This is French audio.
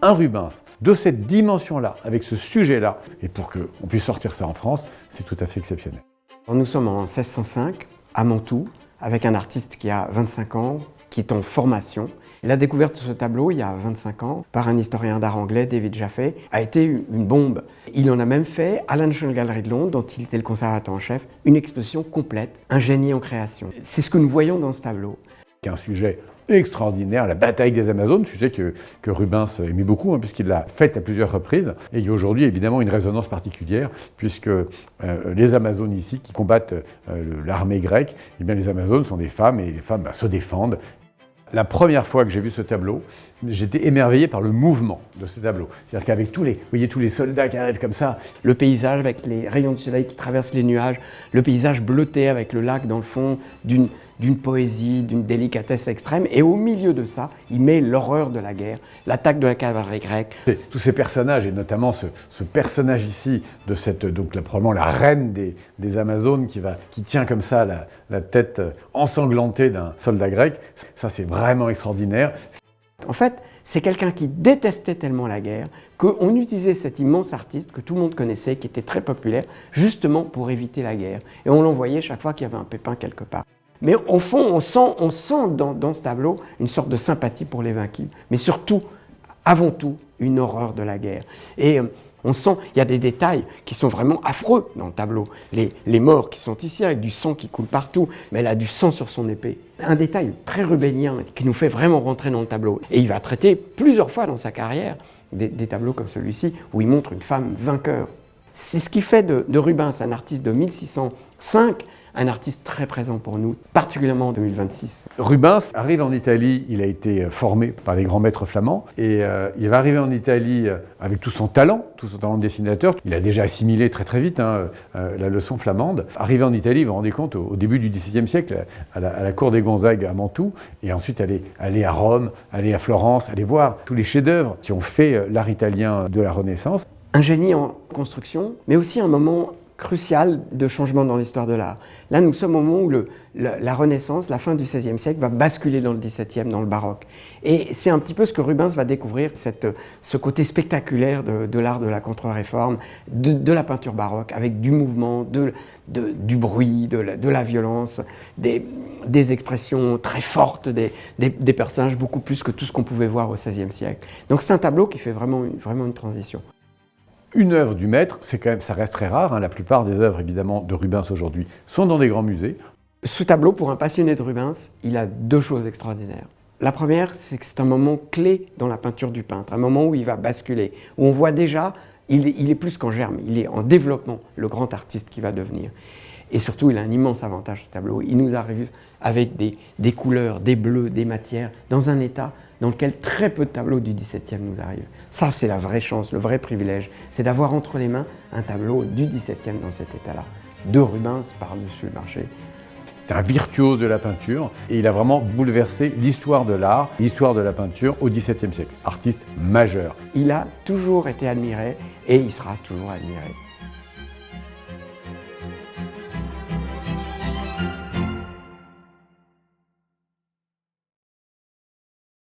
un Rubens de cette dimension-là, avec ce sujet-là, et pour qu'on puisse sortir ça en France, c'est tout à fait exceptionnel. Nous sommes en 1605, à Mantoue, avec un artiste qui a 25 ans, qui est en formation. La découverte de ce tableau, il y a 25 ans, par un historien d'art anglais, David Jaffe, a été une bombe. Il en a même fait, à la National Gallery de Londres, dont il était le conservateur en chef, une exposition complète, un génie en création. C'est ce que nous voyons dans ce tableau. Un sujet extraordinaire, la bataille des Amazones, sujet que Rubens aimait beaucoup, puisqu'il l'a fait à plusieurs reprises, et qui aujourd'hui évidemment une résonance particulière, puisque les Amazones ici, qui combattent l'armée grecque, eh bien, les Amazones sont des femmes, et les femmes se défendent. La première fois que j'ai vu ce tableau, j'étais émerveillé par le mouvement de ce tableau. C'est-à-dire qu'avec vous voyez tous les soldats qui arrivent comme ça. Le paysage avec les rayons de soleil qui traversent les nuages, le paysage bleuté avec le lac dans le fond, d'une poésie, d'une délicatesse extrême. Et au milieu de ça, il met l'horreur de la guerre, l'attaque de la cavalerie grecque. Tous ces personnages, et notamment ce personnage ici, de cette, donc là, probablement la reine des Amazones, qui tient comme ça la tête ensanglantée d'un soldat grec, ça c'est vraiment extraordinaire. En fait, c'est quelqu'un qui détestait tellement la guerre qu'on utilisait cet immense artiste que tout le monde connaissait, qui était très populaire, justement pour éviter la guerre. Et on l'envoyait chaque fois qu'il y avait un pépin quelque part. Mais au fond, on sent dans ce tableau une sorte de sympathie pour les vaincus, mais surtout, avant tout, une horreur de la guerre. Et on sent, il y a des détails qui sont vraiment affreux dans le tableau. Les morts qui sont ici, avec du sang qui coule partout, mais elle a du sang sur son épée. Un détail très rubénien qui nous fait vraiment rentrer dans le tableau. Et il va traiter plusieurs fois dans sa carrière des tableaux comme celui-ci, où il montre une femme vainqueur. C'est ce qui fait de Rubens un artiste de 1605, un artiste très présent pour nous, particulièrement en 2026. Rubens arrive en Italie, il a été formé par les grands maîtres flamands, et il va arriver en Italie avec tout son talent de dessinateur. Il a déjà assimilé très très vite la leçon flamande. Arrivé en Italie, vous vous rendez compte, au début du XVIIe siècle, à la cour des Gonzague à Mantoue, et ensuite aller à Rome, aller à Florence, aller voir tous les chefs-d'œuvre qui ont fait l'art italien de la Renaissance. Un génie en construction, mais aussi un moment crucial de changement dans l'histoire de l'art. Là, nous sommes au moment où la Renaissance, la fin du XVIe siècle, va basculer dans le XVIIe, dans le baroque. Et c'est un petit peu ce que Rubens va découvrir, ce côté spectaculaire de l'art de la Contre-Réforme, de la peinture baroque, avec du mouvement, du bruit, de la violence, des expressions très fortes, des personnages beaucoup plus que tout ce qu'on pouvait voir au XVIe siècle. Donc c'est un tableau qui fait vraiment une transition. Une œuvre du maître, ça reste très rare. La plupart des œuvres, évidemment, de Rubens aujourd'hui sont dans des grands musées. Ce tableau, pour un passionné de Rubens, il a deux choses extraordinaires. La première, c'est que c'est un moment clé dans la peinture du peintre, un moment où il va basculer, où on voit déjà, il est plus qu'en germe, il est en développement, le grand artiste qu'il va devenir. Et surtout, il a un immense avantage, ce tableau. Il nous arrive avec des couleurs, des bleus, des matières, dans un état dans lequel très peu de tableaux du XVIIe nous arrivent. Ça, c'est la vraie chance, le vrai privilège. C'est d'avoir entre les mains un tableau du XVIIe dans cet état-là. De Rubens par-dessus le marché. C'est un virtuose de la peinture et il a vraiment bouleversé l'histoire de l'art, l'histoire de la peinture au XVIIe siècle. Artiste majeur. Il a toujours été admiré et il sera toujours admiré.